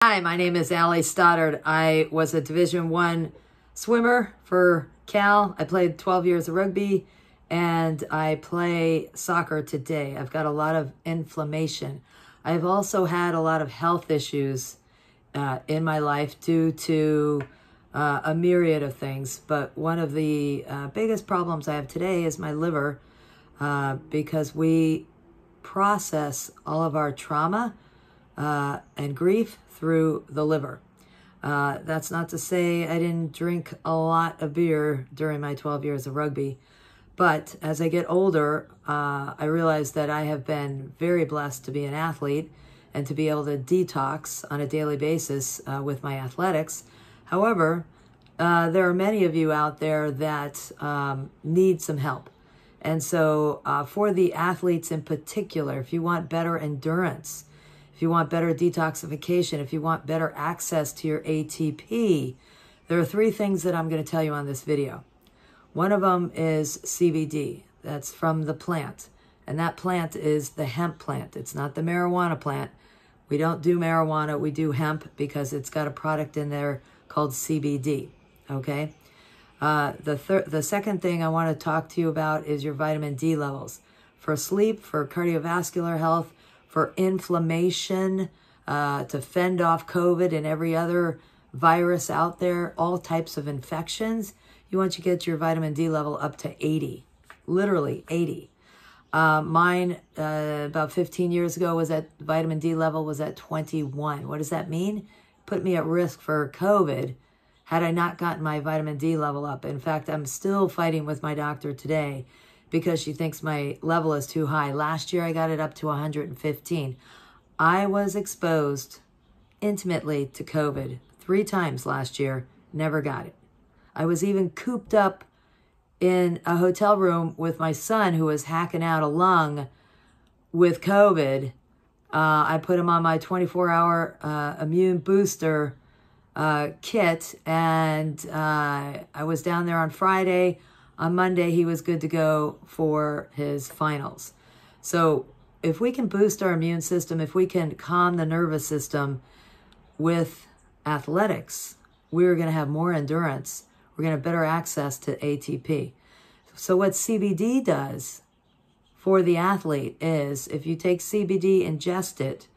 Hi, my name is Allie Stoddard. I was a Division I swimmer for Cal. I played 12 years of rugby, and I play soccer today. I've got a lot of inflammation. I've also had a lot of health issues in my life due to a myriad of things. But one of the biggest problems I have today is my liver, because we process all of our trauma and grief through the liver. That's not to say I didn't drink a lot of beer during my 12 years of rugby, but as I get older, I realize that I have been very blessed to be an athlete and to be able to detox on a daily basis with my athletics. However, there are many of you out there that need some help. And so for the athletes in particular, if you want better endurance, if you want better detoxification, if you want better access to your ATP, there are three things that I'm going to tell you on this video. One of them is CBD. That's from the plant. And that plant is the hemp plant. It's not the marijuana plant. We don't do marijuana. We do hemp because it's got a product in there called CBD. Okay? The second thing I want to talk to you about is your vitamin D levels. For sleep, for cardiovascular health, for inflammation, to fend off COVID and every other virus out there, all types of infections. You want to get your vitamin D level up to 80, literally 80. Mine, about 15 years ago, vitamin D level was at 21. What does that mean? Put me at risk for COVID had I not gotten my vitamin D level up. In fact, I'm still fighting with my doctor today because she thinks my level is too high. Last year, I got it up to 115. I was exposed intimately to COVID 3 times last year, never got it. I was even cooped up in a hotel room with my son who was hacking out a lung with COVID. I put him on my 24-hour immune booster kit, and I was down there on Friday. On Monday, he was good to go for his finals. So if we can boost our immune system, if we can calm the nervous system with athletics, we're going to have more endurance. We're going to have better access to ATP. So what CBD does for the athlete is, if you take CBD, ingest it.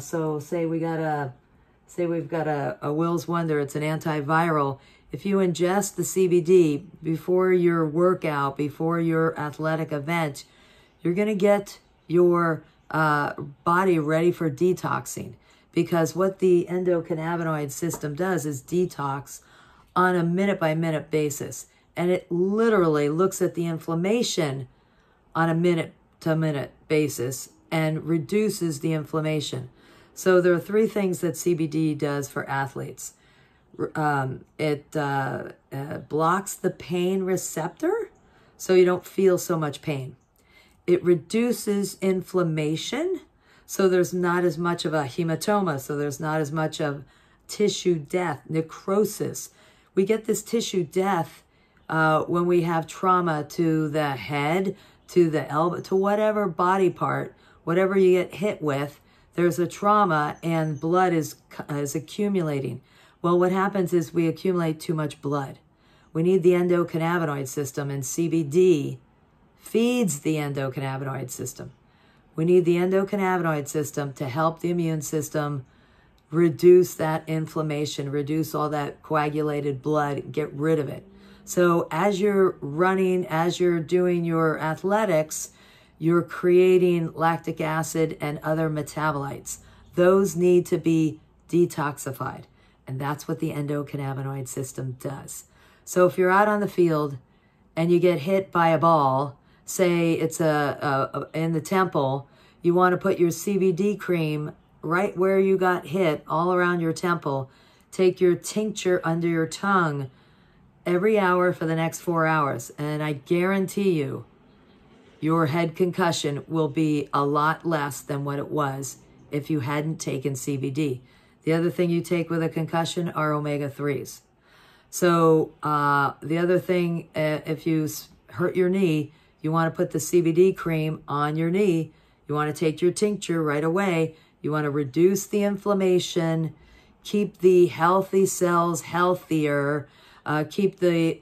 So say we've got a Will's Wonder, it's an antiviral. If you ingest the CBD before your workout, before your athletic event, you're going to get your body ready for detoxing. Because what the endocannabinoid system does is detox on a minute-by-minute basis. And it literally looks at the inflammation on a minute-to-minute basis and reduces the inflammation. So there are 3 things that CBD does for athletes. It blocks the pain receptor, so you don't feel so much pain. It reduces inflammation, so there's not as much of a hematoma, so there's not as much of tissue death, necrosis. We get this tissue death when we have trauma to the head, to the elbow, to whatever body part, whatever you get hit with, there's a trauma and blood is accumulating. Well, what happens is we accumulate too much blood. We need the endocannabinoid system, and CBD feeds the endocannabinoid system. We need the endocannabinoid system to help the immune system reduce that inflammation, reduce all that coagulated blood, get rid of it. So as you're running, as you're doing your athletics, you're creating lactic acid and other metabolites. Those need to be detoxified. And that's what the endocannabinoid system does. So if you're out on the field and you get hit by a ball, say it's in the temple, you want to put your CBD cream right where you got hit, all around your temple. Take your tincture under your tongue every hour for the next 4 hours. And I guarantee you, your head concussion will be a lot less than what it was if you hadn't taken CBD. The other thing you take with a concussion are omega-3s. So the other thing, if you hurt your knee, you want to put the CBD cream on your knee. You want to take your tincture right away You want to reduce the inflammation, keep the healthy cells healthier, keep the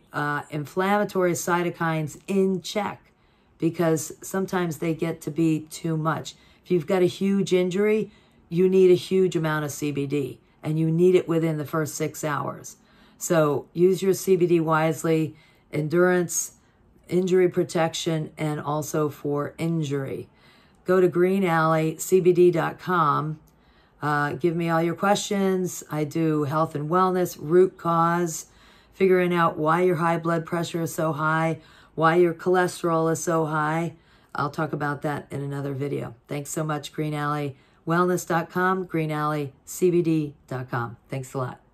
inflammatory cytokines in check, because sometimes they get to be too much. If you've got a huge injury, you need a huge amount of CBD, and you need it within the first 6 hours. So use your CBD wisely, endurance, injury protection, and also for injury. Go to greenalleycbd.com. Give me all your questions. I do health and wellness, root cause, figuring out why your high blood pressure is so high, why your cholesterol is so high. I'll talk about that in another video. Thanks so much, greenalleywellness.com, greenalleycbd.com. Thanks a lot.